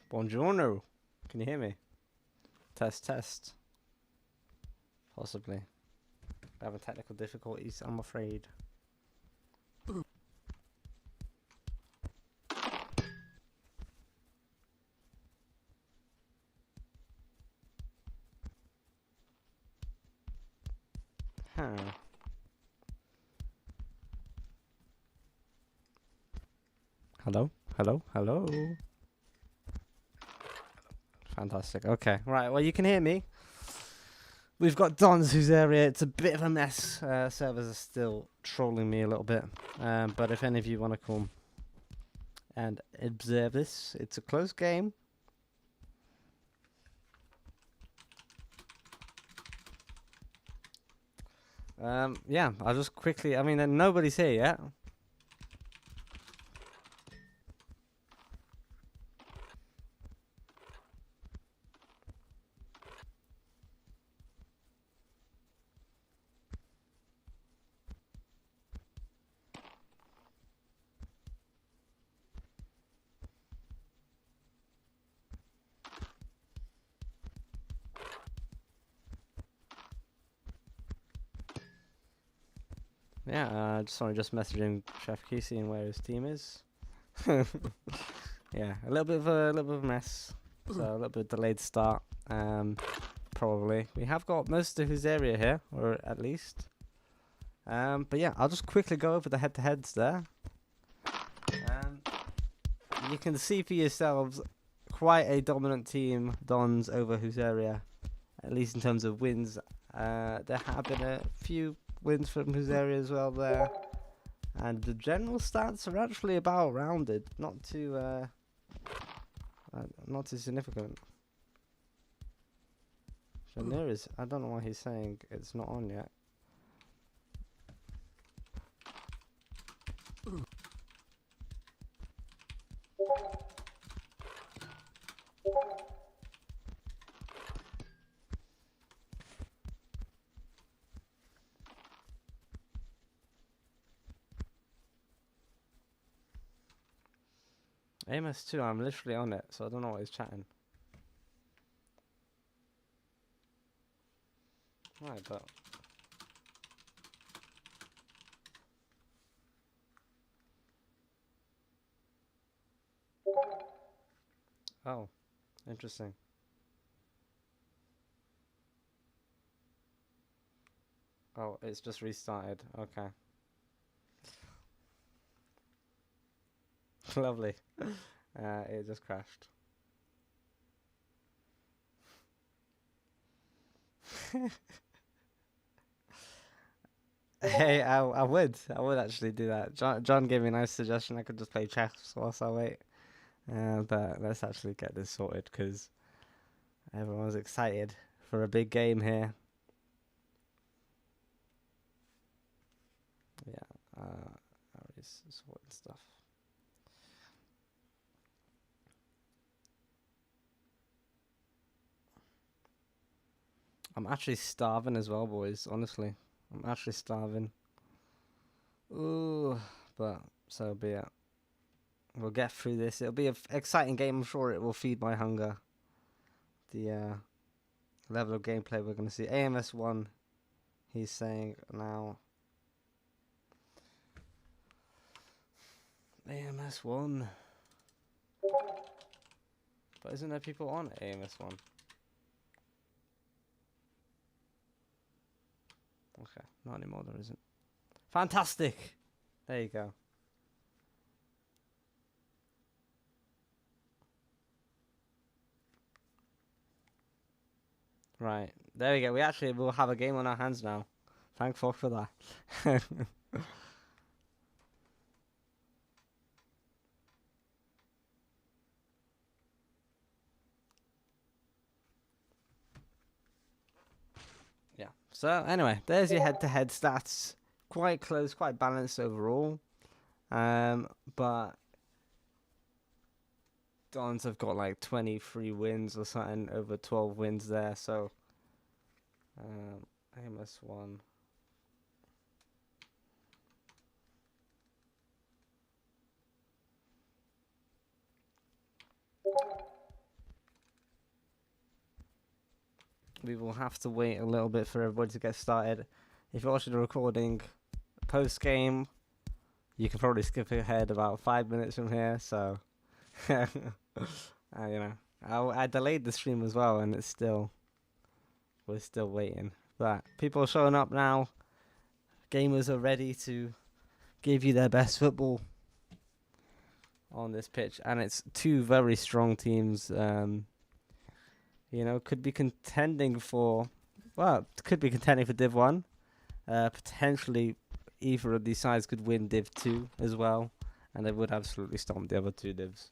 Buongiorno. Can you hear me? Test, test. Possibly. Having technical difficulties, I'm afraid. Huh. Hello? Hello? Hello? Fantastic. Okay. Right. Well, you can hear me. We've got Don's Husaria. It's a bit of a mess. Servers are still trolling me a little bit. But if any of you want to come and observe this, it's a close game. Yeah, I'll just quickly... I mean, nobody's here yet. Yeah, just messaging Chef Key, seeing where his team is. Yeah, a little bit of a mess. So a little bit delayed start. Probably. We have got most of his area here, or at least. But yeah, I'll just quickly go over the head-to-heads there. You can see for yourselves quite a dominant team, Dons over Husaria, at least in terms of wins. There have been a few wins from Husaria as well there, and the general stats are actually about rounded, not too significant. Shanir is, I don't know why he's saying it's not on yet. AMS2, I'm literally on it, so I don't know what he's chatting. Right, but... Oh, interesting. Oh, it's just restarted. Okay. Lovely. It just crashed. Hey, I would actually do that. John gave me a nice suggestion. I could just play chess whilst I wait. But let's actually get this sorted because everyone's excited for a big game here. Yeah, always sorting stuff. I'm actually starving as well, boys. Honestly, I'm actually starving. Ooh, but so be it. We'll get through this. It'll be an exciting game. I'm sure it will feed my hunger. The level of gameplay we're going to see. AMS1, he's saying now. AMS1. But isn't there people on AMS1? Okay, not anymore, there isn't. Fantastic! There you go. Right, there we go. We actually will have a game on our hands now. Thank fuck for that. Yeah. So anyway, there's your head-to-head stats. Quite close, quite balanced overall. But Dons have got like 23 wins or something, over 12 wins there. So AMS1. we will have to wait a little bit for everybody to get started. If you're watching the recording post game, you can probably skip ahead about 5 minutes from here. So, you know, I delayed the stream as well, and we're still waiting. But people are showing up now. Gamers are ready to give you their best football on this pitch, and it's two very strong teams. You know, could be contending for Div 1. Potentially, either of these sides could win Div 2 as well, and they would absolutely stomp the other two divs.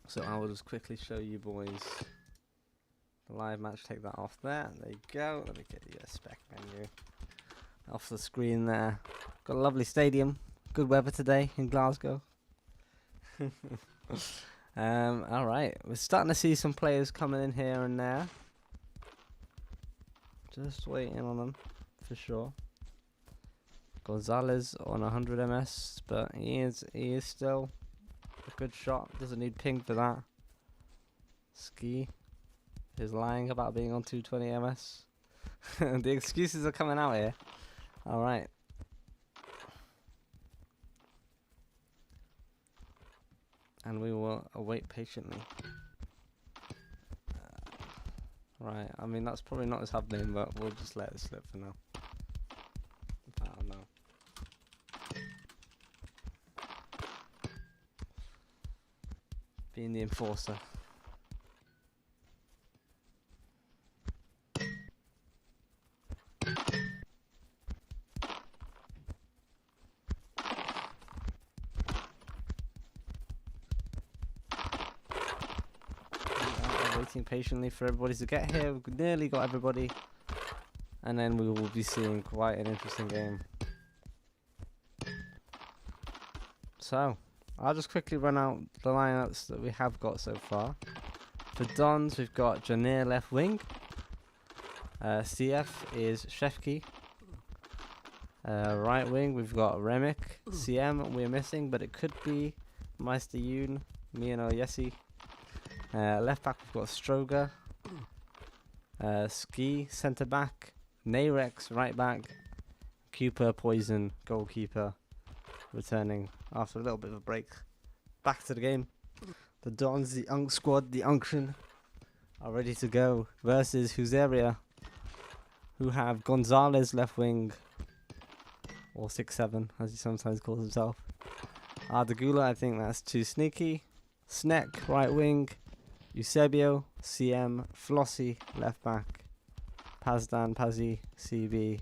So I will just quickly show you boys the live match. Take that off there. There you go. Let me get you a spec menu off the screen there. Got a lovely stadium. Good weather today in Glasgow. All right, we're starting to see some players coming in here and there. Just waiting on them for sure. Gonzalez on 100 ms, but he is still a good shot. Doesn't need ping for that. Ski is lying about being on 220 ms. The excuses are coming out here. All right. And we will await patiently. Right, I mean that's probably not what's happening, but we'll just let it slip for now. I don't know. Being the enforcer. Waiting patiently for everybody to get here. We've nearly got everybody, and then we will be seeing quite an interesting game. So I'll just quickly run out the lineups that we have got so far. For Dons, we've got Janir left wing. CF is Shefki. Right wing, we've got Remick. CM we're missing, but it could be Meister Yoon, Miano Yessi. Left back we've got Stroger, Ski centre back, Narex right back, Cooper Poison goalkeeper, returning after a little bit of a break. Back to the game. The Dons, the Unk squad, the Unction are ready to go versus Husaria, who have Gonzalez left wing, or 6'7" as he sometimes calls himself. Ardagula, I think that's too sneaky. Sneck right wing. Eusebio, CM, Flossie, left back, Pazdan, Pazzi, CB.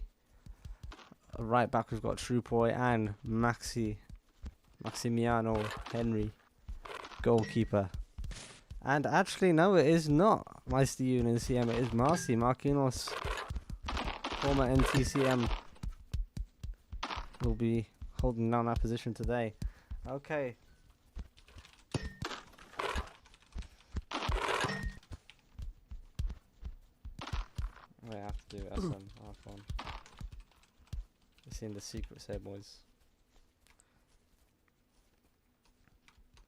Right back we've got Trupoy and Maximiano Henry, goalkeeper. And actually, no, it is not Meister Yoon in CM, it is Marquinhos, former NTCM, will be holding down that position today. Okay. I have to do SM, have fun. We're seeing the secrets here, boys.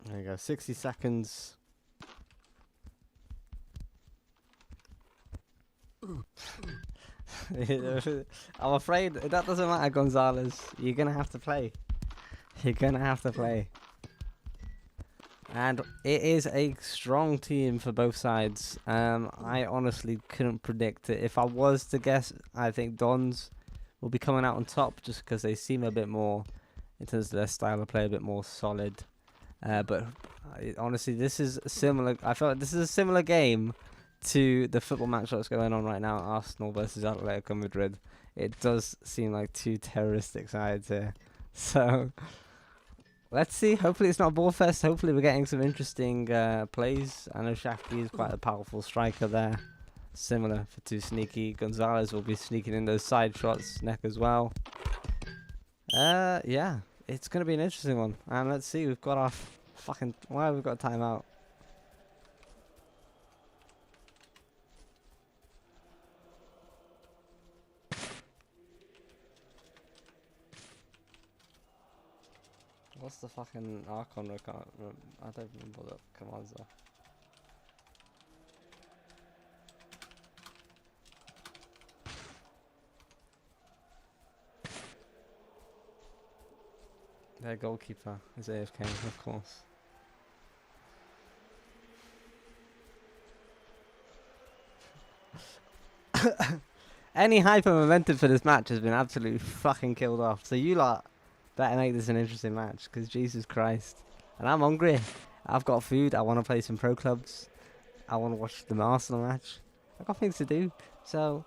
There you go, 60 seconds. I'm afraid that doesn't matter, Gonzalez. You're gonna have to play. You're gonna have to play. And it is a strong team for both sides. I honestly couldn't predict it. If I was to guess, I think Dons will be coming out on top just because they seem a bit more, in terms of their style of play, a bit more solid. But honestly, this is similar. I felt like this is a similar game to the football match that's going on right now, Arsenal versus Atletico Madrid. It does seem like two terroristic sides here. So let's see. Hopefully it's not a ball fest. Hopefully we're getting some interesting plays. I know Shafki is quite a powerful striker there. Similar for too sneaky. Gonzalez will be sneaking in those side shots. Neck as well. Yeah. It's going to be an interesting one. And let's see. We've got our fucking... Why have we got a timeout? What's the fucking Archon record? I don't remember what the commands are. Their goalkeeper is AFK, of course. Any hyper momentum for this match has been absolutely fucking killed off. So you lot better make this an interesting match, because Jesus Christ. And I'm hungry. I've got food. I want to play some pro clubs. I want to watch the Arsenal match. I've got things to do. So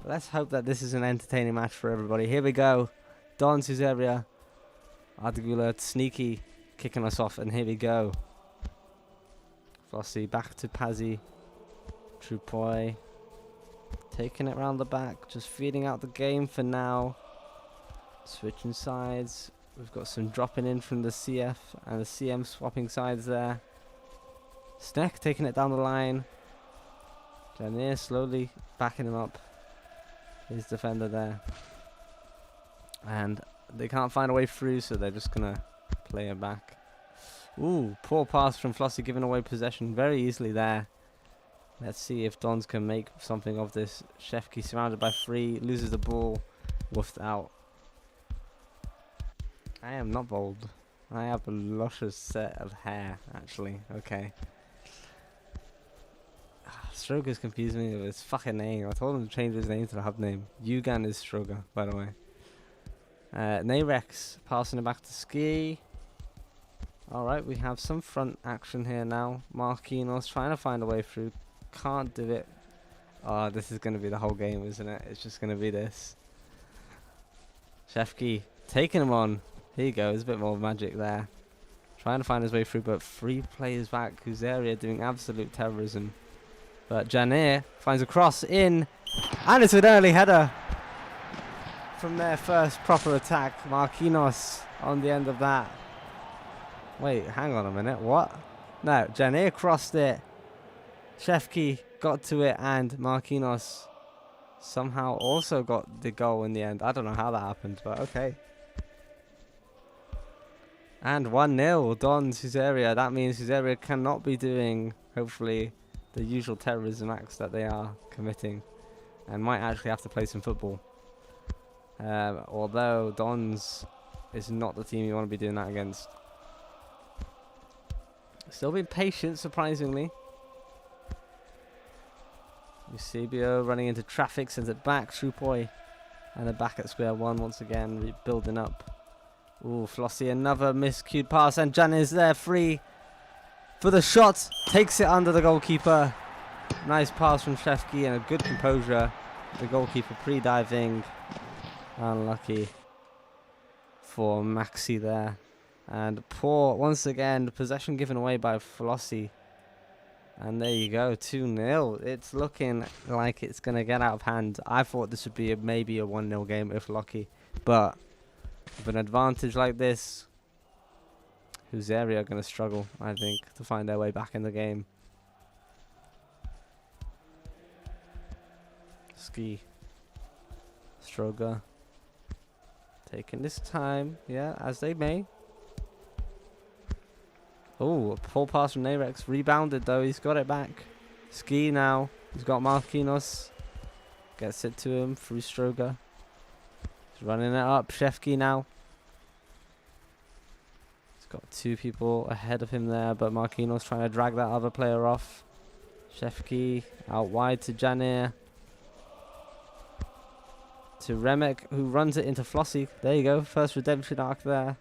let's hope that this is an entertaining match for everybody. Here we go. Dons Husaria. Ardagula sneaky kicking us off. And here we go. Flossie back to Pazzi. Trupoi. Taking it round the back, just feeding out the game for now. Switching sides. We've got some dropping in from the CF and the CM swapping sides there. Sneck taking it down the line. Janier slowly backing him up. His defender there. And they can't find a way through, so they're just going to play it back. Ooh, poor pass from Flossie, giving away possession very easily there. Let's see if Dons can make something of this. Shefki surrounded by 3, loses the ball, woofed out. I am not bold. I have a luscious set of hair, actually. Okay. Stroger's confused me with his fucking name. I told him to change his name to the hub name. Yugan is Stroger, by the way. Narex passing it back to Ski. Alright, we have some front action here now. Marquinhos trying to find a way through. Can't do it. Oh, this is going to be the whole game, isn't it? It's just going to be this. Shefki taking him on. Here you go. There's a bit more magic there. Trying to find his way through, but 3 players back. Husaria doing absolute terrorism. But Janier finds a cross in. And it's an early header from their first proper attack. Marquinhos on the end of that. Wait, hang on a minute. What? No, Janier crossed it. Shefki got to it, and Marquinhos somehow also got the goal in the end. I don't know how that happened, but okay. And 1-0, Dons Husaria. That means Husaria cannot be doing, hopefully, the usual terrorism acts that they are committing, and might actually have to play some football. Although Dons is not the team you want to be doing that against. Still being patient, surprisingly. Eusebio running into traffic, sends it back. Trupoi. And they're back at square one once again, rebuilding up. Ooh, Flossie, another miscued pass. And Jan is there, free for the shot. Takes it under the goalkeeper. Nice pass from Shefki and a good composure. The goalkeeper pre-diving. Unlucky for Maxi there. And poor, once again, possession given away by Flossie. And there you go, 2-0. It's looking like it's going to get out of hand. I thought this would be maybe a 1-0 game if lucky. But with an advantage like this, Husaria are going to struggle, I think, to find their way back in the game. Ski. Stroger. Taking this time, yeah, as they may. Oh, a full pass from Narex. Rebounded though, he's got it back. Ski now. He's got Marquinhos. Gets it to him through Stroger. He's running it up. Shefki now. He's got 2 people ahead of him there, but Marquinhos trying to drag that other player off. Shefki out wide to Janier. To Remek, who runs it into Flossie. There you go. First redemption arc there.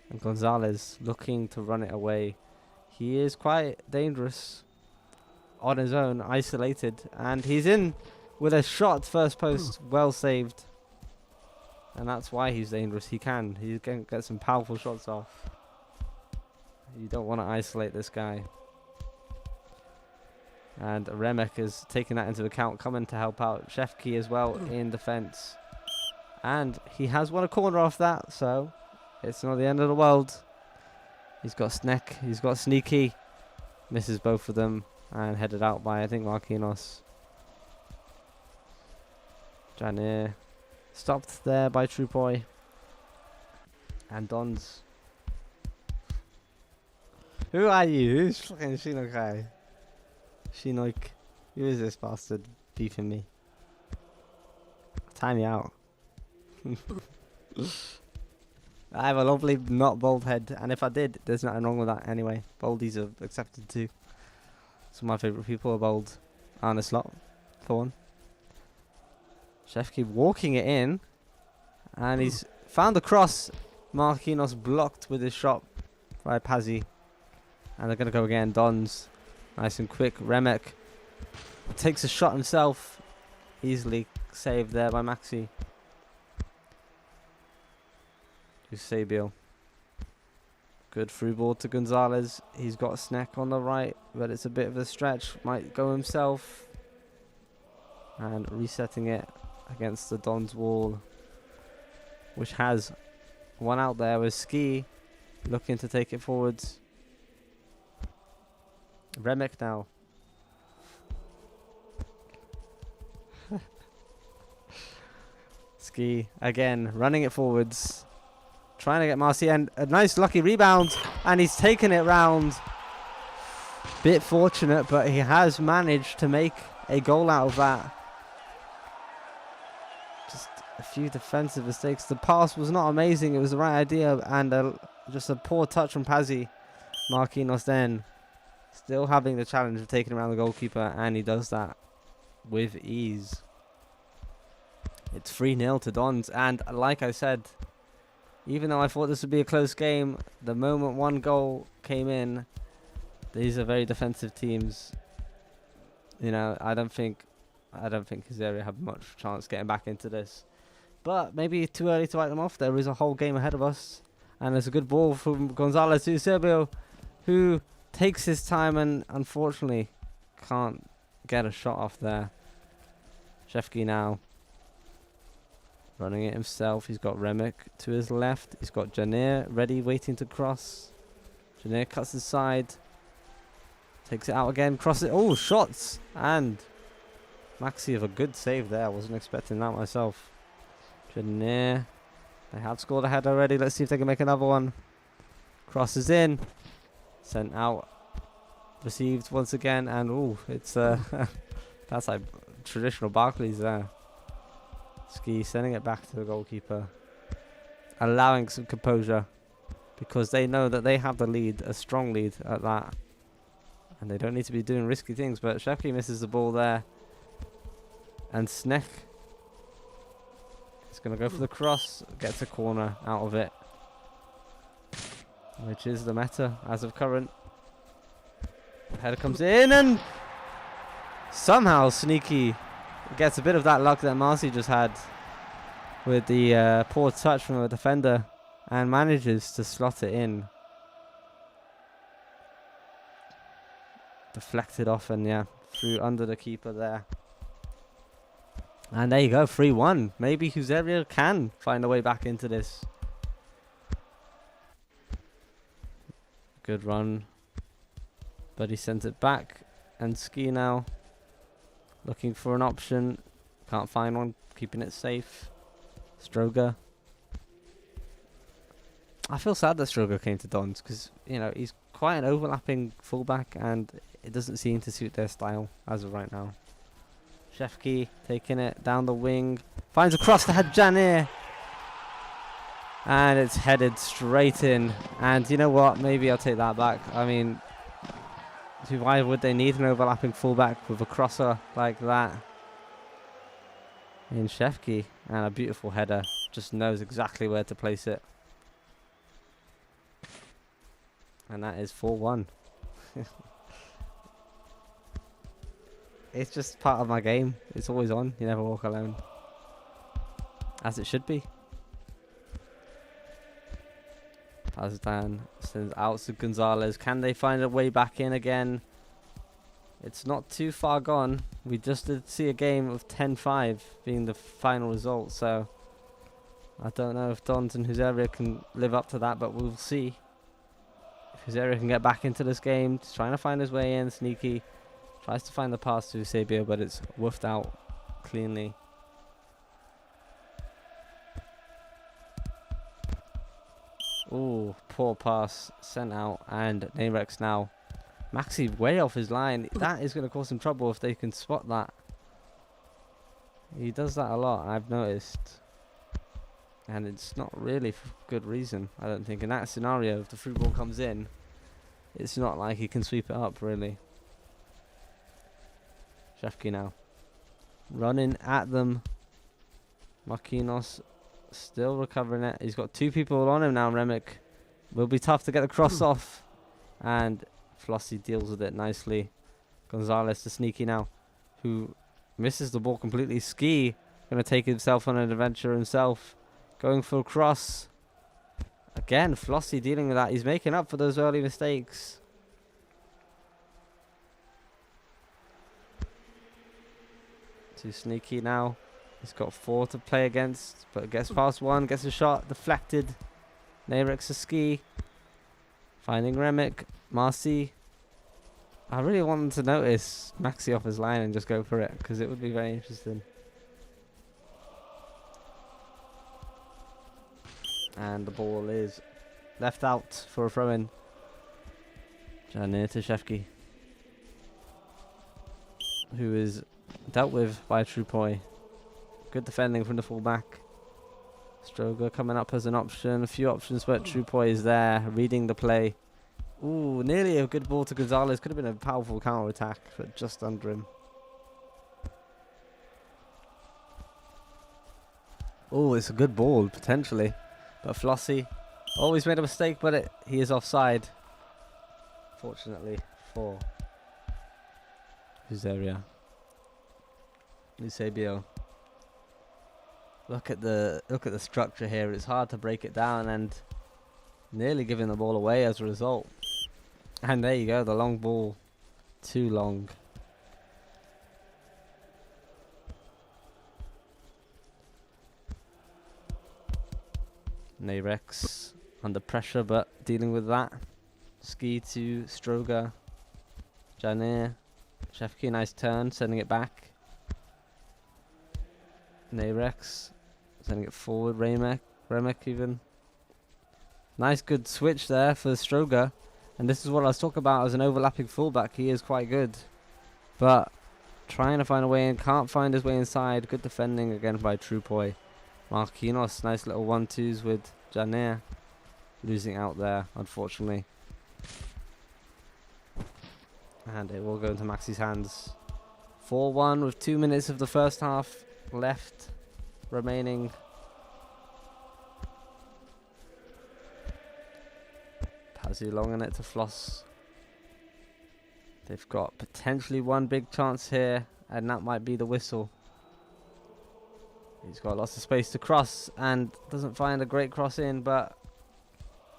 And Gonzalez looking to run it away. He is quite dangerous on his own, isolated. And he's in with a shot, first post, well saved. And that's why he's dangerous. He can get some powerful shots off. You don't want to isolate this guy. And Remek is taking that into account, coming to help out. Shefki as well in defence. And he has won a corner off that, so it's not the end of the world. He's got Sneck, he's got Sneaky. Misses both of them and headed out by, I think, Marquinhos. Janier stopped there by Trupoi. And Dons. Who are you? Who's fucking Shinokai? Shinoik. Who is this bastard beefing me? Time me out. I have a lovely not bald head, and if I did, there's nothing wrong with that anyway. Baldies are accepted too. Some of my favourite people are bald. Arne Slot, for one. Shefki walking it in, and he's found the cross. Marquinhos blocked with his shot by Pazzi. And they're going to go again. Dons, nice and quick. Remek takes a shot himself. Easily saved there by Maxi. Eusebio. Good through ball to Gonzalez. He's got a snack on the right, but it's a bit of a stretch. Might go himself. And resetting it against the Dons wall, which has one out there with Ski looking to take it forwards. Remek now. Ski again running it forwards, trying to get Marcy, and a nice lucky rebound, and he's taken it round. Bit fortunate, but he has managed to make a goal out of that. Just a few defensive mistakes. The pass was not amazing. It was the right idea, and just a poor touch from Pazzi. Marquinhos then still having the challenge of taking around the goalkeeper, and he does that with ease. It's 3-0 to Dons, and like I said, even though I thought this would be a close game, the moment one goal came in, these are very defensive teams. You know, I don't think Husaria have much chance getting back into this. But maybe too early to write them off. There is a whole game ahead of us, and there's a good ball from Gonzalez to Eusebio, who takes his time and unfortunately can't get a shot off there. Shefki now running it himself. He's got Remek to his left. He's got Janir ready, waiting to cross. Janir cuts his side. Takes it out again. Cross it. Oh, shots. And Maxi have a good save there. I wasn't expecting that myself. Janir. They have scored ahead already. Let's see if they can make another one. Crosses in. Sent out. Received once again. And oh, it's that's like traditional Barclays there. Ski sending it back to the goalkeeper, allowing some composure because they know that they have the lead, a strong lead at that, and they don't need to be doing risky things. But Shefki misses the ball there, and Sneck is going to go for the cross, gets a corner out of it, which is the meta as of current. The header comes in, and somehow Sneaky gets a bit of that luck that Marcy just had with the poor touch from a defender and manages to slot it in. Deflected off and yeah, through under the keeper there. And there you go, 3-1. Maybe Husaria can find a way back into this. Good run. But he sent it back, and Ski now looking for an option. Can't find one. Keeping it safe. Stroger. I feel sad that Stroger came to Dons because, you know, he's quite an overlapping fullback and it doesn't seem to suit their style as of right now. Shefki taking it down the wing. Finds a cross to Janir. And it's headed straight in. And you know what? Maybe I'll take that back. I mean, why would they need an overlapping fullback with a crosser like that? In Shefki, and a beautiful header. Just knows exactly where to place it. And that is 4-1. It's just part of my game. It's always on. You never walk alone. As it should be. Pazdan sends out to Gonzalez. Can they find a way back in again? It's not too far gone. We just did see a game of 10-5 being the final result. So I don't know if Dons and Husaria can live up to that, but we'll see. If Husaria can get back into this game. Just trying to find his way in. Sneaky. Tries to find the pass to Eusebio, but it's woofed out cleanly. Ooh, poor pass sent out, and Narex now. Maxi way off his line. That is going to cause some trouble if they can spot that. He does that a lot, I've noticed. And it's not really for good reason, I don't think. In that scenario, if the through ball comes in, it's not like he can sweep it up, really. Shefki now. Running at them. Marquinhos still recovering it. He's got 2 people on him now, Remick. Will be tough to get the cross off. And Flossie deals with it nicely. Gonzalez to Sneaky now, who misses the ball completely. Ski going to take himself on an adventure himself. Going for a cross. Again, Flossie dealing with that. He's making up for those early mistakes. Too Sneaky now. He's got 4 to play against, but gets past 1, gets a shot, deflected. Narex to Ski. Finding Remick. Marcy. I really want to notice Maxi off his line and just go for it, because it would be very interesting. And the ball is left out for a throw-in. Janir to Shefki, who is dealt with by Trupoi. Good defending from the fullback. Stroger coming up as an option. A few options, but Trupoi is there, reading the play. Ooh, nearly a good ball to Gonzalez. Could have been a powerful counter-attack, but just under him. Oh, it's a good ball, potentially. But Flossie always made a mistake, but he is offside. Fortunately for Husaria. Eusebio. Look at the structure here. It's hard to break it down, and nearly giving the ball away as a result. And there you go, the long ball. Too long. Narex under pressure, but dealing with that. Ski to Stroger. Janir. Shefki, nice turn, sending it back. Narex sending it forward. Remick even. Nice good switch there for Stroger. And this is what I was talking about as an overlapping fullback. He is quite good. But trying to find a way in, can't find his way inside. Good defending again by Trupoi. Marquinhos, nice little 1-2s with Janir. Losing out there, unfortunately. And it will go into Maxi's hands. 4-1 with 2 minutes of the first half left remaining. Pazzi long in it to Floss. They've got potentially one big chance here, and that might be the whistle. He's got lots of space to cross and doesn't find a great cross in, but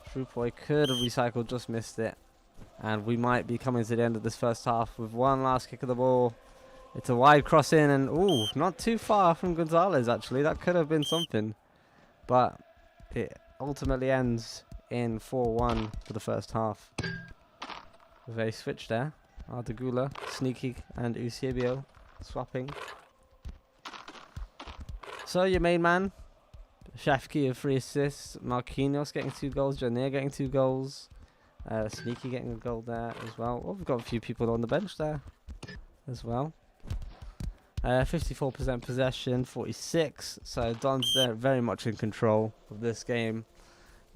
Trupoi could have recycled, just missed it. And we might be coming to the end of this first half with one last kick of the ball. It's a wide cross in, and ooh, not too far from Gonzalez actually. That could have been something. But it ultimately ends in 4-1 for the first half. With a switch there. Ardagula, Sneaky and Eusebio swapping. So your main man, Shefki of 3 assists, Marquinhos getting 2 goals, Janir getting 2 goals, Sneaky getting a goal there as well. Oh, we've got a few people on the bench there as well. 54% possession, 46. So Don's there very much in control of this game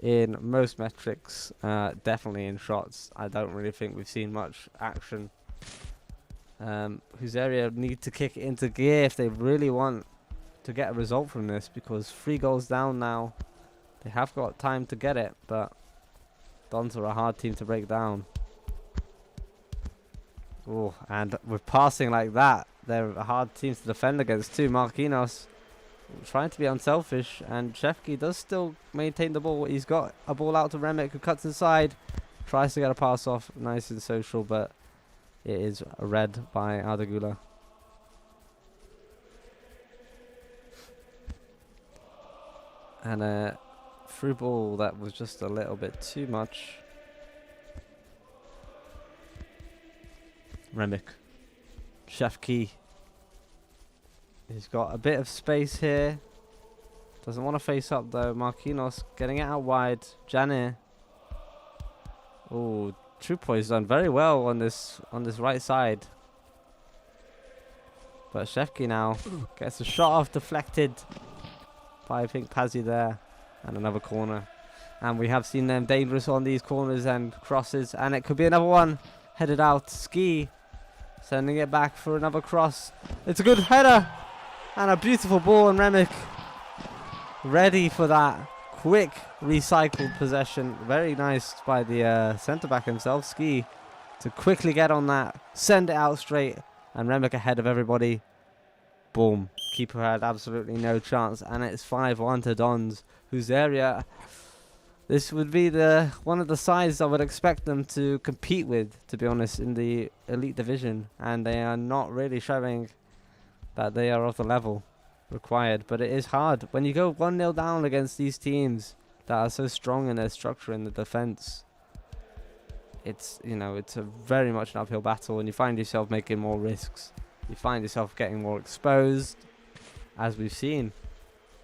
in most metrics, definitely in shots. I don't really think we've seen much action. Husaria need to kick it into gear if they really want to get a result from this, because 3 goals down now. They have got time to get it, but Dons are a hard team to break down. Oh, and with passing like that, they're a hard team to defend against too. Marquinhos trying to be unselfish, and Shefki does still maintain the ball. He's got a ball out to Remick, who cuts inside, tries to get a pass off, nice and social, but it is a red by Ardagula. And a through ball that was just a little bit too much. Remick. Shefki. He's got a bit of space here. Doesn't want to face up though. Marquinhos getting it out wide. Janir. Oh, Trupoi's done very well on this right side. But Shefki now gets a shot off, deflected. by, I think, Pazzi there. And another corner. And we have seen them dangerous on these corners and crosses. And it could be another one. Headed out. Ski. Sending it back for another cross. It's a good header. And a beautiful ball. And Remick ready for that quick recycled possession. Very nice by the centre-back himself, Ski, to quickly get on that. Send it out straight. And Remick ahead of everybody. Boom. Keeper had absolutely no chance. And it's 5-1 to Dons. Husaria. This would be one of the sides I would expect them to compete with, to be honest, in the elite division. And they are not really showing that they are of the level required. But it is hard. When you go 1-0 down against these teams that are so strong in their structure in the defence, it's a very much an uphill battle, and you find yourself making more risks. You find yourself getting more exposed, as we've seen.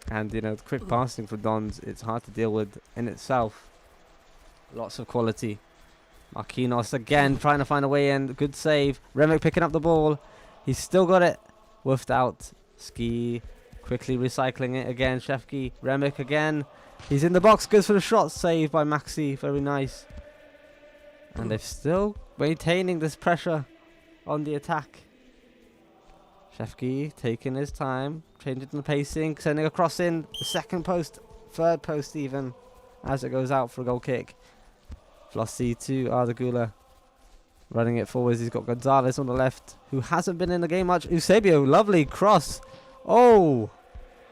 And, the quick passing for Dons, it's hard to deal with in itself. Lots of quality. Marquinhos again trying to find a way in. Good save. Remick picking up the ball. He's still got it. Woofed out. Ski quickly recycling it again. Shefki. Remick again. He's in the box. Goes for the shot. Saved by Maxi. Very nice. And they're still maintaining this pressure on the attack. Shefki taking his time, changing the pacing, sending a cross in, the second post, third post even, as it goes out for a goal kick. Flossie to Ardagula, running it forwards. He's got Gonzalez on the left, who hasn't been in the game much. Eusebio, lovely cross. Oh,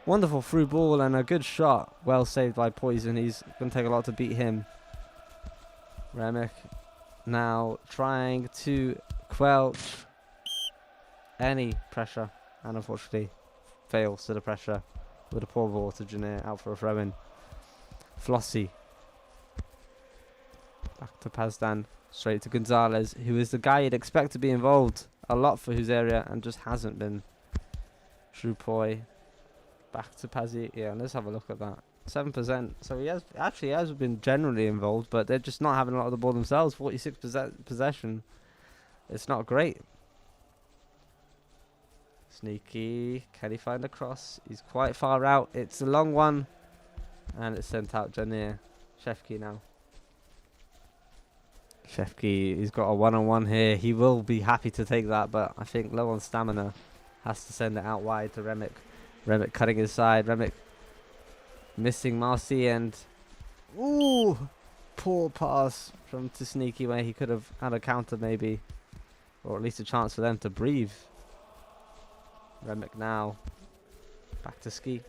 wonderful through ball and a good shot. Well saved by Poison. He's going to take a lot to beat him. Remick now trying to quell any pressure, and unfortunately fails to the pressure with a poor ball to Janir, out for a throw-in. Flossie back to Pazdan, straight to Gonzalez, who is the guy you'd expect to be involved a lot for Husaria and just hasn't been. Shrupoi back to Pazzi. Yeah, let's have a look at that. 7%. So he has been generally involved, but they're just not having a lot of the ball themselves. 46% possession. It's not great. Sneaky. Can he find a cross? He's quite far out. It's a long one. And it's sent out Janir. Shefki now. Shefki, he's got a one-on-one here. He will be happy to take that, but I think low on stamina. Has to send it out wide to Remick. Remick cutting his side. Remick missing Marcy and... Ooh! Poor pass from to Sneaky, where he could have had a counter maybe. Or at least a chance for them to breathe. Remick now. Back to Ski.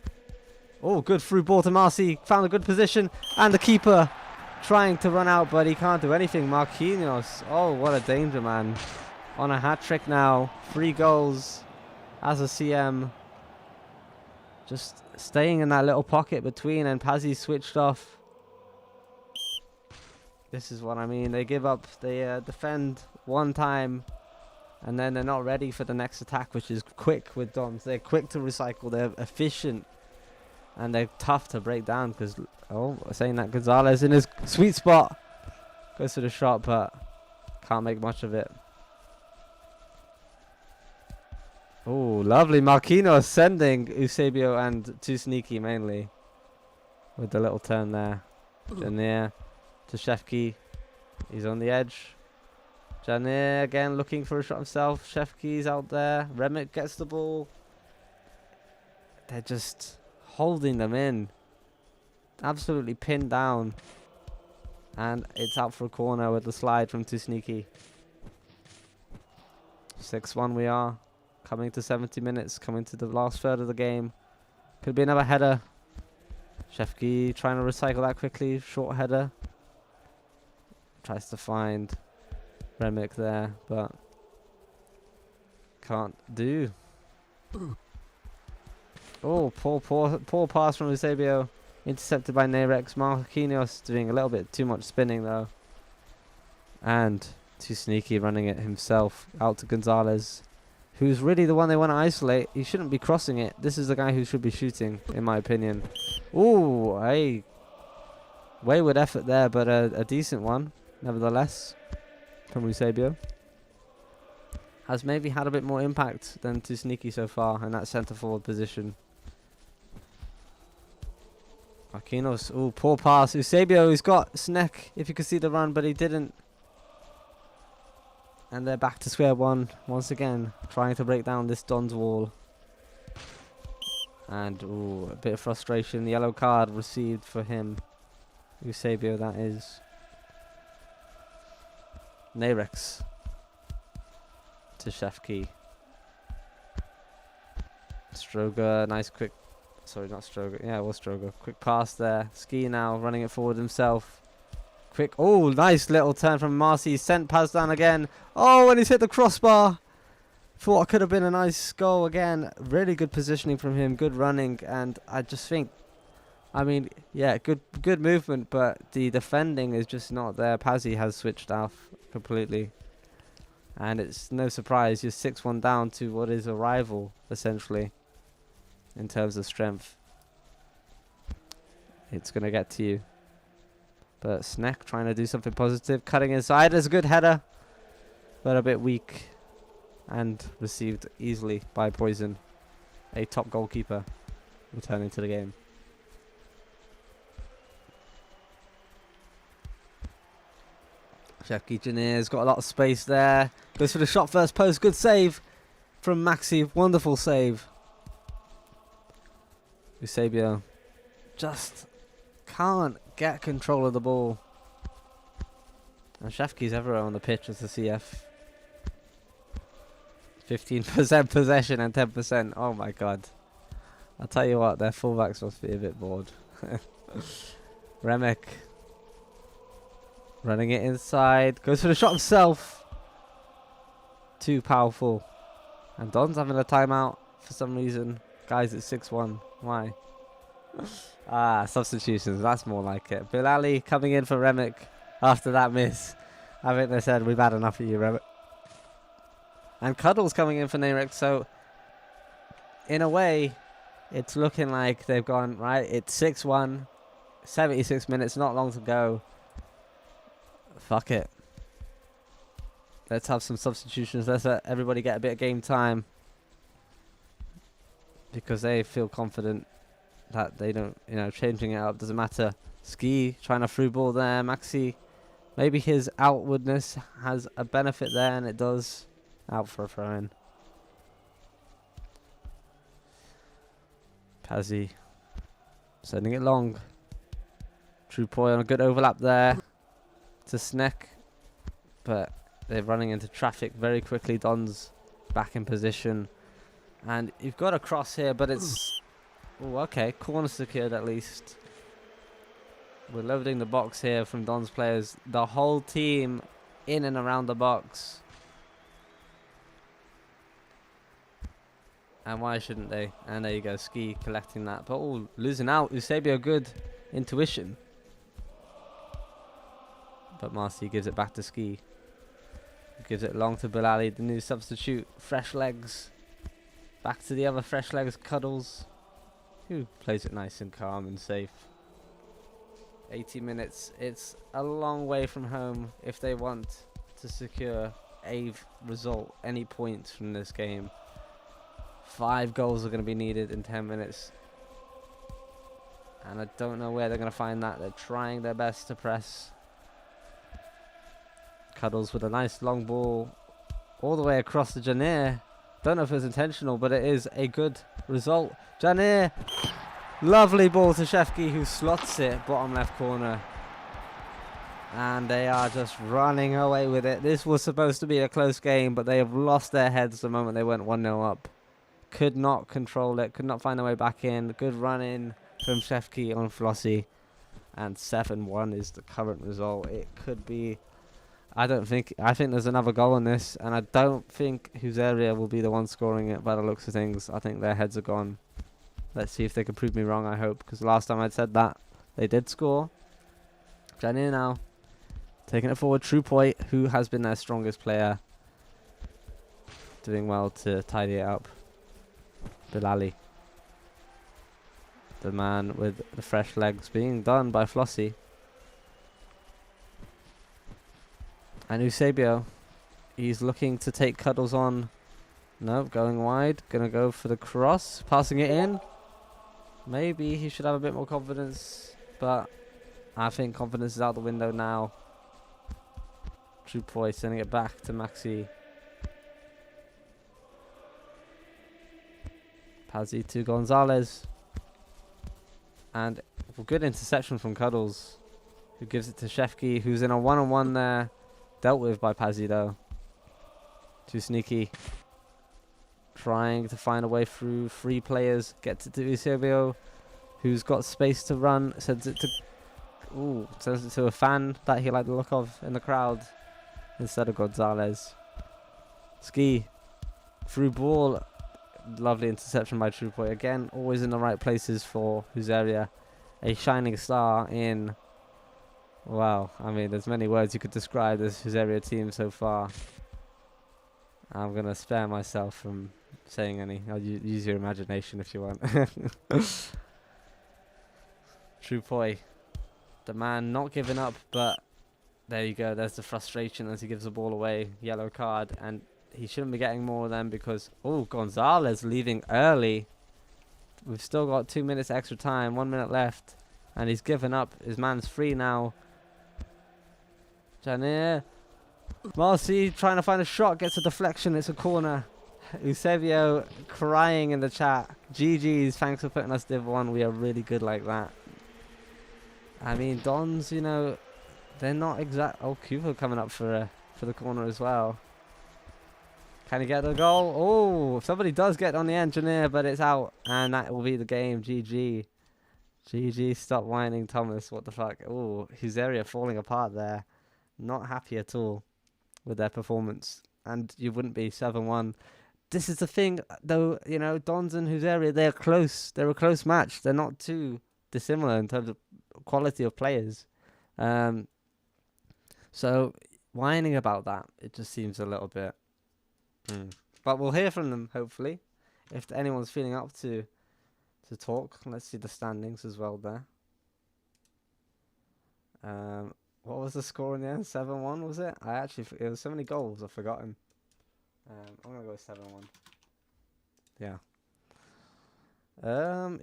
Oh, good through ball to Marcy. Found a good position. And the keeper trying to run out, but he can't do anything. Marquinhos. Oh, what a danger, man. On a hat-trick now. 3 goals as a CM. Just staying in that little pocket between, and Pazzi switched off. This is what I mean. They give up. They defend one time. And then they're not ready for the next attack, which is quick with Dons. They're quick to recycle. They're efficient. And they're tough to break down because, saying that, Gonzalez in his sweet spot. Goes for the shot, but can't make much of it. Oh, lovely. Marquinhos sending Eusebio and too Sneaky mainly. With the little turn there. Janir to Shefki. He's on the edge. Janir again looking for a shot himself. Shefki's out there. Remick gets the ball. They're just holding them in. Absolutely pinned down. And it's out for a corner with the slide from Too Sneaky. 6-1 we are. Coming to 70 minutes. Coming to the last third of the game. Could be another header. Shefki trying to recycle that quickly. Short header. Tries to find Remick there, but can't do. Oh, poor pass from Eusebio. Intercepted by Nerex. Marquinhos doing a little bit too much spinning though. And Too Sneaky running it himself out to Gonzalez, who's really the one they want to isolate. He shouldn't be crossing it. This is the guy who should be shooting, in my opinion. Ooh, a wayward effort there, but a decent one, nevertheless, from Eusebio. Has maybe had a bit more impact than Too Sneaky so far in that centre forward position. Marquinhos. Ooh, poor pass. Eusebio, who's got Sneck, if you could see the run, but he didn't. And they're back to square one once again, trying to break down this Don's wall. And ooh, a bit of frustration. Yellow card received for him. Eusebio, that is. Narex to Shefki. Stroger, nice quick. Sorry, not Stroger. Yeah, it was Stroger. Quick pass there. Ski now running it forward himself. Quick. Oh, nice little turn from Marcy. Sent pass down again. Oh, and he's hit the crossbar. Thought it could have been a nice goal again. Really good positioning from him. Good running. And I just think, I mean, yeah, good movement, but the defending is just not there. Pazzi has switched off completely. And it's no surprise. You're 6-1 down to what is a rival, essentially, in terms of strength. It's going to get to you. But Sneck trying to do something positive. Cutting inside. There's a good header. But a bit weak. And received easily by Poison. A top goalkeeper returning to the game. Shefki Janir's got a lot of space there. Goes for the shot first post. Good save from Maxi. Wonderful save. Eusebio just can't get control of the ball. And Shefki's everywhere on the pitch as the CF. 15% possession and 10%. Oh my god. I'll tell you what, their fullbacks must be a bit bored. Remick. Running it inside. Goes for the shot himself. Too powerful. And Don's having a timeout for some reason. Guys, it's 6-1. Why? Substitutions. That's more like it. Bilali coming in for Remick after that miss. I think they said, we've had enough of you, Remick. And Cuddle's coming in for Narex. So, in a way, it's looking like they've gone, right, it's 6-1. 76 minutes, not long to go. Fuck it. Let's have some substitutions. Let's let everybody get a bit of game time. Because they feel confident that they don't, changing it up doesn't matter. Ski trying to through ball there. Maxi, maybe his outwardness has a benefit there, and it does. Out for a throw in. Pazzi sending it long. Trupoy on a good overlap there to Sneck, but they're running into traffic very quickly. Don's back in position, and you've got a cross here, but it's okay. Corner secured at least. We're loading the box here from Don's players. The whole team in and around the box. And why shouldn't they? And there you go, Ski collecting that. But losing out. Eusebio, good intuition. But Marcy gives it back to Ski. Gives it long to Bilali, the new substitute. Fresh legs. Back to the other fresh legs, Cuddles. Who plays it nice and calm and safe. 80 minutes. It's a long way from home if they want to secure a result, any points from this game. 5 goals are going to be needed in 10 minutes. And I don't know where they're going to find that. They're trying their best to press. Cuddles with a nice long ball all the way across to Janir. Don't know if it was intentional, but it is a good result. Janir, lovely ball to Shefki, who slots it bottom left corner. And they are just running away with it. This was supposed to be a close game, but they have lost their heads the moment they went 1-0 up. Could not control it, could not find their way back in. Good run in from Shefki on Flossie. And 7-1 is the current result. It could be, I think there's another goal in this. And I don't think Husaria will be the one scoring it by the looks of things. I think their heads are gone. Let's see if they can prove me wrong, I hope. Because last time I'd said that, they did score. Janir now. Taking it forward, Trupoy, who has been their strongest player. Doing well to tidy it up. Bilali, the man with the fresh legs, being done by Flossie. And Eusebio, he's looking to take Cuddles on. No, going wide, gonna go for the cross, passing it in. Maybe he should have a bit more confidence, but I think confidence is out the window now. True Poi sending it back to Maxi. Pazzi to Gonzalez. And a good interception from Cuddles, who gives it to Shefki, who's in a one-on-one there. Dealt with by Pazzi, though. Too sneaky. Trying to find a way through 3 players. Gets it to Eusebio, who's got space to run. Sends it to a fan that he liked the look of in the crowd instead of Gonzalez. Ski through ball. Lovely interception by True Poi. Again, always in the right places for Husaria. A shining star in... Wow, I mean, there's many words you could describe this Husaria team so far. I'm going to spare myself from saying any. I'll use your imagination if you want. True Poi. The man not giving up, but there you go. There's the frustration as he gives the ball away. Yellow card, and he shouldn't be getting more of them because... Oh, Gonzalez leaving early. We've still got 2 minutes extra time, 1 minute left. And he's given up. His man's free now. Janir. Marcy trying to find a shot. Gets a deflection. It's a corner. Eusebio crying in the chat. GG's. Thanks for putting us Div 1. We are really good like that. I mean, Dons, you know, they're not exact... Oh, Kuvo coming up for the corner as well. Can he get the goal? Oh, somebody does get on the engineer, but it's out. And that will be the game. GG. GG, stop whining, Thomas. What the fuck? Oh, Husaria falling apart there. Not happy at all with their performance. And you wouldn't be 7-1. This is the thing, though, you know, Dons and Husaria, they're close. They're a close match. They're not too dissimilar in terms of quality of players. So, whining about that, it just seems a little bit... But we'll hear from them, hopefully. If anyone's feeling up to talk. Let's see the standings as well there. What was the score in the end? 7-1, was it? It was so many goals, I've forgotten. I'm going to go 7-1. Yeah.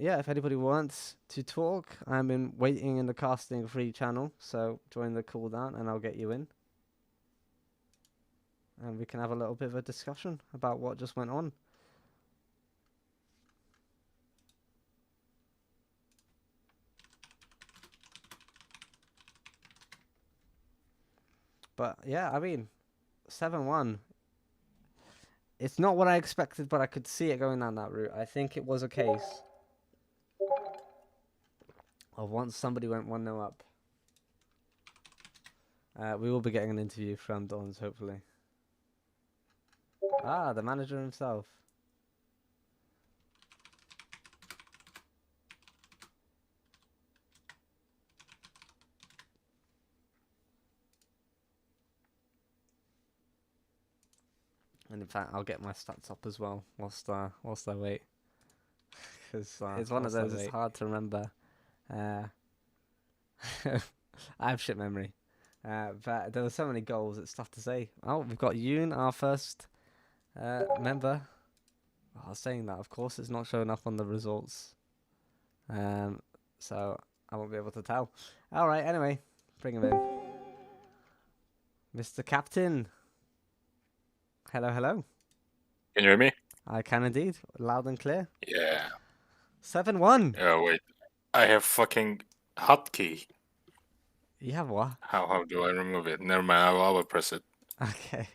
Yeah, if anybody wants to talk, I'm waiting in the casting free channel. So join the cooldown and I'll get you in. And we can have a little bit of a discussion about what just went on. But yeah, I mean, 7-1. It's not what I expected, but I could see it going down that route. I think it was a case of once somebody went 1-0 up. We will be getting an interview from Dons, hopefully. Ah, the manager himself. And in fact, I'll get my stats up as well whilst I wait. Because it's one of those, it's hard to remember. I have shit memory. But there were so many goals, it's tough to say. Oh, we've got Yoon, our first member. Oh, I was saying that, of course, it's not showing up on the results. So I won't be able to tell. Alright, anyway, bring him in. Mr. Captain. Hello, hello. Can you hear me? I can indeed. Loud and clear. Yeah. 7-1. Oh, wait. I have fucking hotkey. You have what? How do I remove it? Never mind, I will press it. Okay.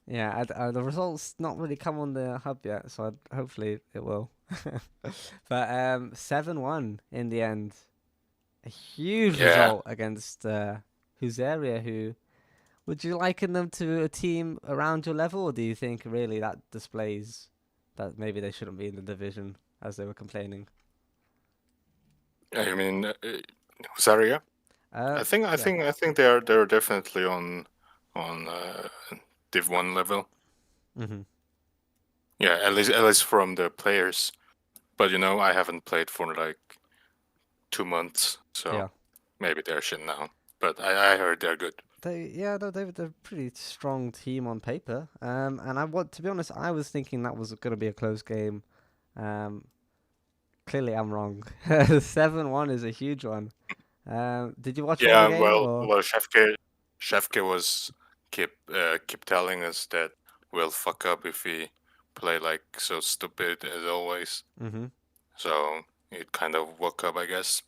Yeah, the results not really come on the hub yet, so hopefully it will. But 7-1 in the end. A huge result against Husaria, who... Would you liken them to a team around your level, or do you think really that displays that maybe they shouldn't be in the division, as they were complaining? I mean, Husaria? I think they're definitely on Div 1 level. Mm-hmm. Yeah, at least from the players. But you know, I haven't played for like 2 months, so maybe they're shit now. But I heard they're good. They're a pretty strong team on paper. And to be honest, I was thinking that was going to be a close game. Clearly, I'm wrong. 7-1 is a huge one. Did you watch all the Yeah, game well, or? well, Shefke was keep telling us that we'll fuck up if we play like so stupid as always. Mm-hmm. So it kind of woke up, I guess.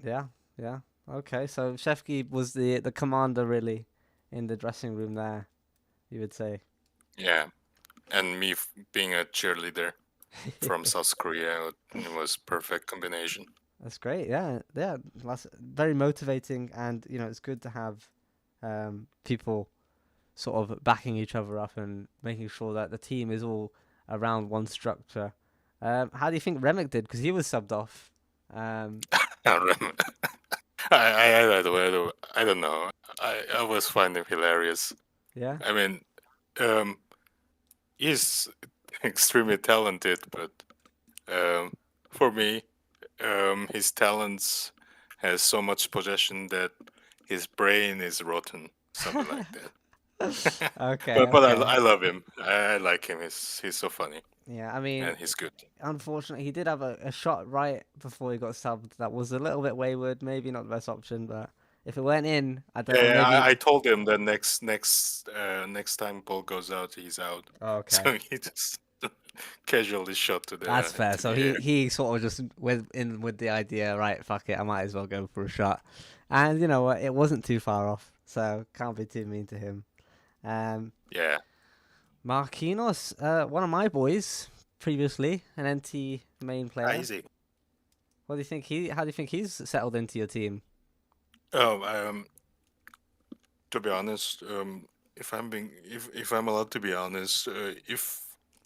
Yeah, yeah. Okay, so Shefki was the commander really in the dressing room there, you would say. Yeah, and me being a cheerleader from South Korea, it was perfect combination. That's great. Yeah, yeah. That's very motivating, and it's good to have people sort of backing each other up and making sure that the team is all around one structure. How do you think Remick did? Because he was subbed off. Um, I don't know. I was finding him hilarious. yeah. I mean, um, he's extremely talented, but um, for me, his talents has so much possession that his brain is rotten, something like that. Okay. But I Okay. love him. I like him. He's so funny Yeah. I mean, and he's good. unfortunately, he did have a shot right before he got subbed. That was a little bit wayward. Maybe not the best option, but if it went in, I don't Yeah, know. yeah, Maybe. I told him that next time ball goes out, he's out. Okay. So he just casually shot That's fair. to So the he air. he sort of just went in with the idea, right? Fuck it, I might as well go for a shot. And you know what? It wasn't too far off, so can't be too mean to him. Um, Yeah, Marquinhos, one of my boys, previously an NT main player. easy. What do you think he? How do you think he's settled into your team? Oh, to be honest, if I'm allowed to be honest, if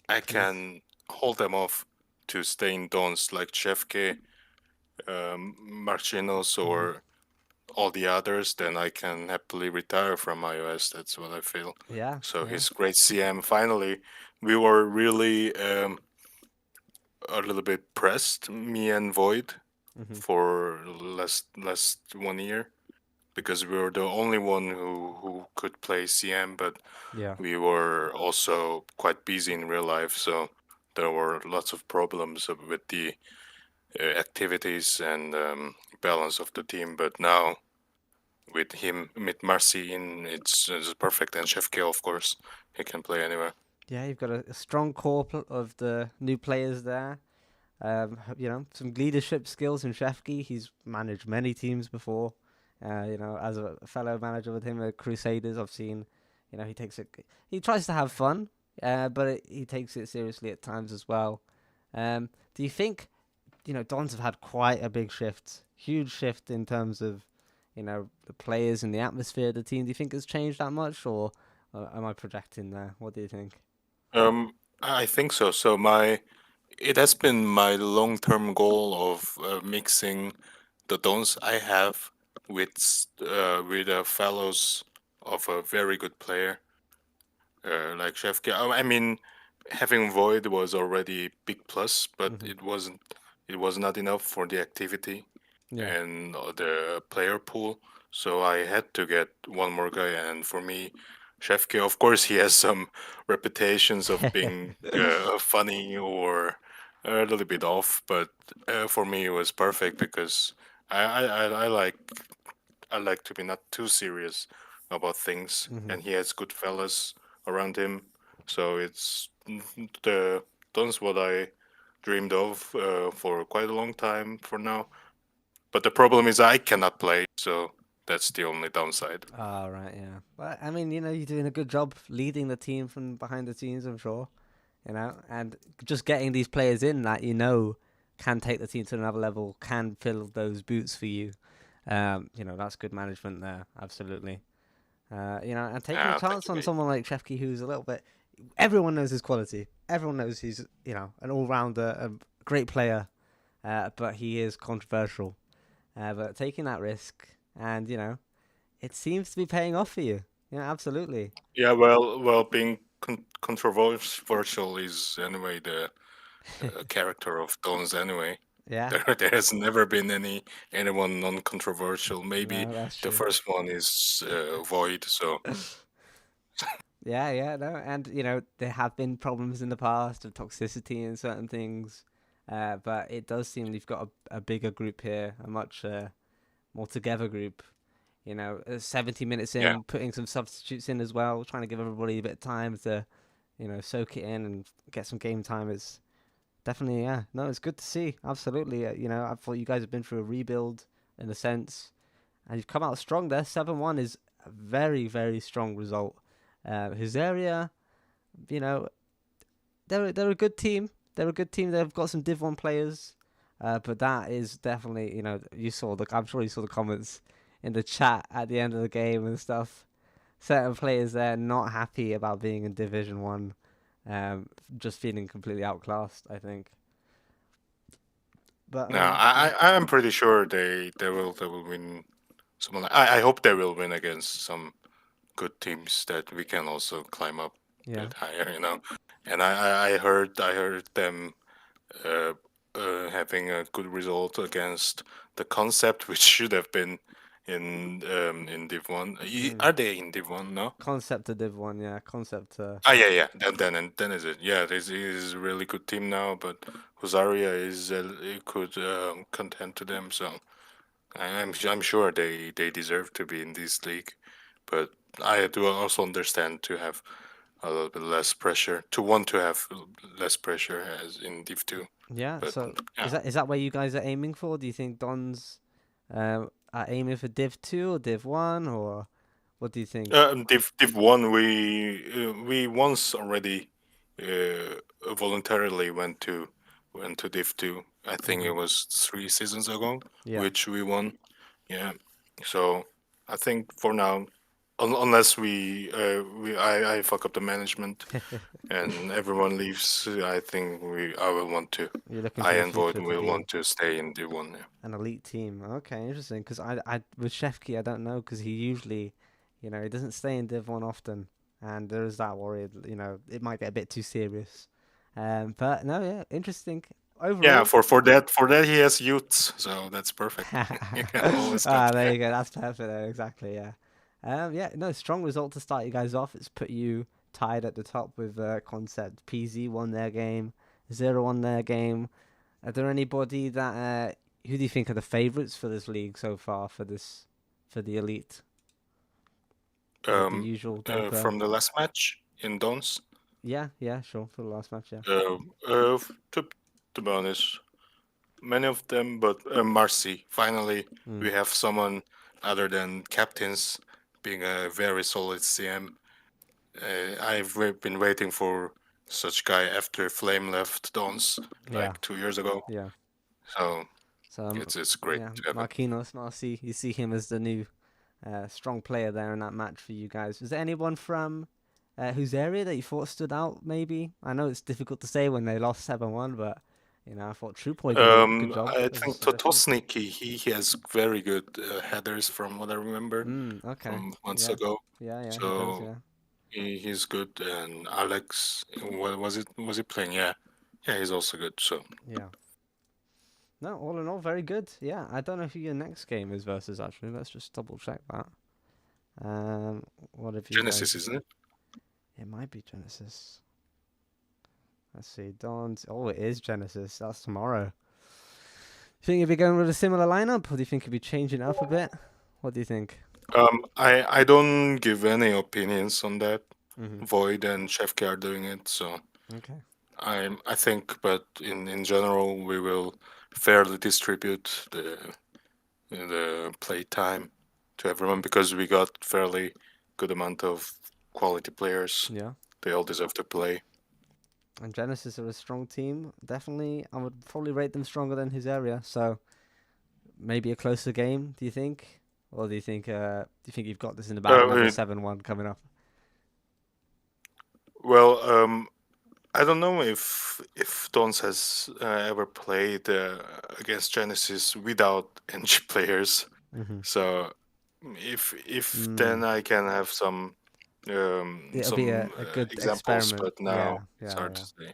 I Please. can hold them off to stay in dons like Chefke, Marchinos, Hmm. or all the others, then I can happily retire from iOS. That's what I feel. Yeah, So yeah. his great CM. Finally, we were really a little bit pressed, me and Void, Hmm. for last 1 year because we were the only one who could play CM, but Yeah. we were also quite busy in real life, so there were lots of problems with the activities and balance of the team. But now with Marcy in, it's perfect, and Chef K, of course, he can play anywhere. Yeah, you've got a strong core of the new players there. Some leadership skills in Shefki. He's managed many teams before. As a fellow manager with him at Crusaders, I've seen. He takes it. He tries to have fun, but he takes it seriously at times as well. Do you think Dons have had quite a big shift, huge shift in terms of the players and the atmosphere of the team? Do you think it's changed that much, or am I projecting there? What do you think? I think so. It has been my long-term goal of mixing the dons I have with fellows of a very good player like Shefke. I mean, having Void was already big plus, but Hmm. it wasn't. It was not enough for the activity Yeah. and the player pool. So I had to get one more guy, and for me, Shefke, of course, he has some reputations of being funny or a little bit off, but for me it was perfect because I like to be not too serious about things, Hmm. and he has good fellas around him. So it's the that's what I dreamed of for quite a long time for now. But the problem is I cannot play, so that's the only downside. Oh, right, yeah. But I mean, you're doing a good job leading the team from behind the scenes, I'm sure. And just getting these players in that can take the team to another level, can fill those boots for you. That's good management there, absolutely. And taking a Thank chance you, on mate. someone like Shefke, who's a little bit. Everyone knows his quality. Everyone knows he's an all rounder, a great player, but he is controversial. But taking that risk, and it seems to be paying off for you. Yeah, absolutely. Yeah, well, being controversial is anyway the character of Dons anyway. Yeah, There has never been anyone non-controversial. Maybe no, that's the true. first one is Void. So Yeah, no, and there have been problems in the past of toxicity and certain things. But it does seem you've got a bigger group here, a much more together group. 70 minutes Yeah. in, putting some substitutes in as well, trying to give everybody a bit of time to, soak it in and get some game time. Is definitely, yeah. No, it's good to see. Absolutely. I thought you guys have been through a rebuild in a sense, and you've come out strong there. 7-1 is a very, very strong result. Husaria, you know, they're a good team. They're a good team. They've got some Div 1 players. But that is definitely, I'm sure you saw the comments in the chat at the end of the game and stuff. Certain players there not happy about being in Division 1. Just feeling completely outclassed, I think. But No, I'm pretty sure they will win. I hope they will win against some good teams that we can also climb up a yeah, bit higher. And I heard them uh, having a good result against the Concept, which should have been in Div One. mm. Are they in Div One? No. Concept to Div 1, yeah, Concept. Ah, yeah, yeah. Then is it? Yeah, this is a really good team now, but Husaria is it could contend to them. So I'm sure they deserve to be in this league, but I do also understand to have a little bit less pressure, to want to have less pressure as in Div 2. Yeah, But so yeah, is that where you guys are aiming for? Do you think Dons are aiming for Div 2 or Div 1, or what do you think? Div 1 we once already voluntarily went to Div 2. I think Hmm. it was 3 seasons ago, Yeah. which we won. Yeah, so I think for now, unless I fuck up the management and everyone leaves, I think I will want to. You're looking I for the and Void future to will be want to stay in Div 1. Yeah. an elite team. Okay, interesting. Because I with Shefki, I don't know because he usually, he doesn't stay in Div 1 often, and there is that worry. It might get a bit too serious. But no, yeah, interesting. Yeah, Overall, for that he has youths, so that's perfect. You can always go ah, to there there. you go. That's perfect. There, exactly. Yeah. Yeah. No, strong result to start you guys off. It's put you tied at the top with Concept. PZ won their game. Zero won their game. Are there anybody that who do you think are the favourites for this league so far for the elite? Is it the Um, usual Delta? from the last match in Dons. Yeah, yeah, sure. For the last match, yeah. Uh, to be honest, many of them, but Marcy. Finally, Mm, we have someone other than captains being a very solid CM. Been waiting for such guy after Flame left Dons yeah, like 2 years ago. yeah. So So it's great yeah, to have it. Marquinhos, Marcy, you see him as the new strong player there in that match for you guys. Was there anyone from whose area that you thought stood out? Maybe I know it's difficult to say when they lost 7-1, but I thought Trupoy did a good job I as a think suggestion. Totosnik, he has very good headers from what I remember Okay, from months yeah, ago. yeah, he does, So yeah, he's good. And Alex, what was it? Was he playing? Yeah, yeah, he's also good. So yeah. No, all in all, very good. Yeah, I don't know who your next game is versus actually. Let's just double check that. What have you Genesis, guys? isn't it? It might be Genesis. Let's see, Dawn's. Oh, it is Genesis. That's tomorrow. You think you'll be going with a similar lineup, or do you think you'll be changing it up a bit? What do you think? I don't give any opinions on that. Mhm. Void and Chefke are doing it, so Okay. I think, but in general, we will fairly distribute the play time to everyone because we got fairly good amount of quality players. Yeah. They all deserve to play. And Genesis are a strong team. Definitely, I would probably rate them stronger than his area. So maybe a closer game. Do you think? Or do you think you've got this in the bag? Uh, Another it- 7-1 coming up. well, I don't know if Dons has ever played against Genesis without NG players. Mhm. So if Mm. then I can have It'll be some a good examples, experiment. but now Yeah, it's yeah, hard yeah. to say.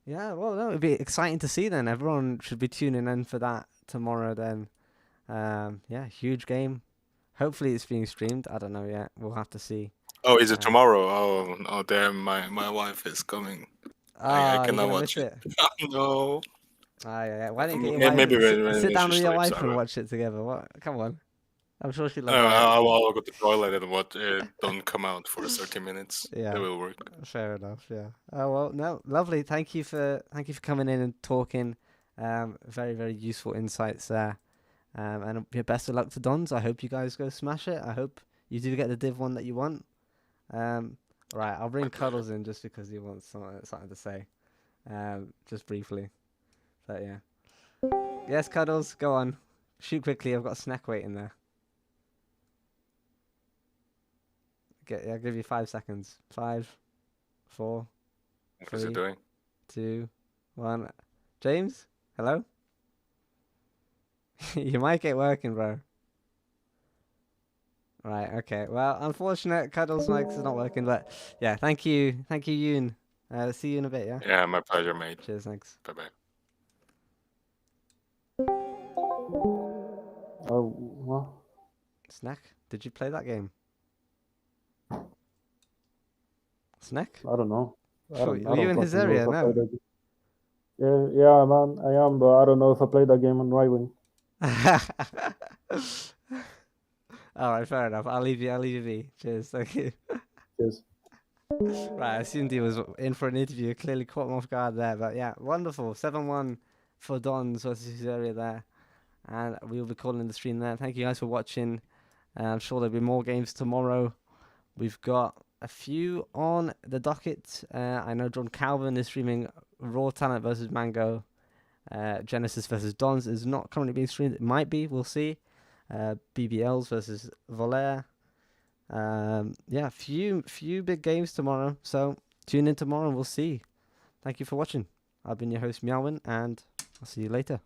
Yeah, well, no, it'd be exciting to see then. Everyone should be tuning in for that tomorrow then. Yeah, huge game. Hopefully it's being streamed. I don't know yet. We'll have to see. Oh, is it Uh, tomorrow? Oh, damn! My wife is coming. I you're cannot gonna watch miss it. it. No. Yeah. Why don't you get your Maybe wife? Sit when down she with your sleeps, wife I and will. watch it together. What? Come on. I'm sure she'll love I'll go to the toilet and what don't come out for 30 minutes. it. Yeah. That will work. Fair enough. Yeah. Oh well. No. Lovely. Thank you for coming in and talking. Very very useful insights there. And yeah, best of luck to Dons. I hope you guys go smash it. I hope you do get the Div 1 that you want. Right, I'll My bring pleasure. Cuddles in just because he wants something to say. Just briefly. But yeah. Yes, Cuddles, go on. Shoot quickly. I've got a snack waiting there. I'll give you 5 seconds. 5, 4, What is it 3, doing? 2, 1. James? Hello? Your mic ain't working, bro. Right, okay. Well, unfortunate, Cuddles' mic is not working, but yeah, thank you. Thank you, Yoon. See you in a bit, yeah? Yeah, my pleasure, mate. Cheers, thanks. Bye bye. What? Snack? Did you play that game? Snack? I don't know. I Were don't. I you don't in his fucking know area? if I played No. that game. Yeah, man. I am, but I don't know if I played that game on right wing. All right, fair enough. I'll leave you be. Cheers, thank you. Yes. Right, I assumed he was in for an interview. Clearly caught him off guard there, but yeah, wonderful. 7-1 for Dons versus Husaria there, and we'll be calling the stream there. Thank you guys for watching. I'm sure there'll be more games tomorrow. We've got a few on the docket. I know John Calvin is streaming Raw Talent versus Mango. Genesis versus Dons is not currently being streamed. It might be. We'll see. BBLs versus Volaire. Yeah, few big games tomorrow. So tune in tomorrow and we'll see. Thank you for watching. I've been your host Meowin, and I'll see you later.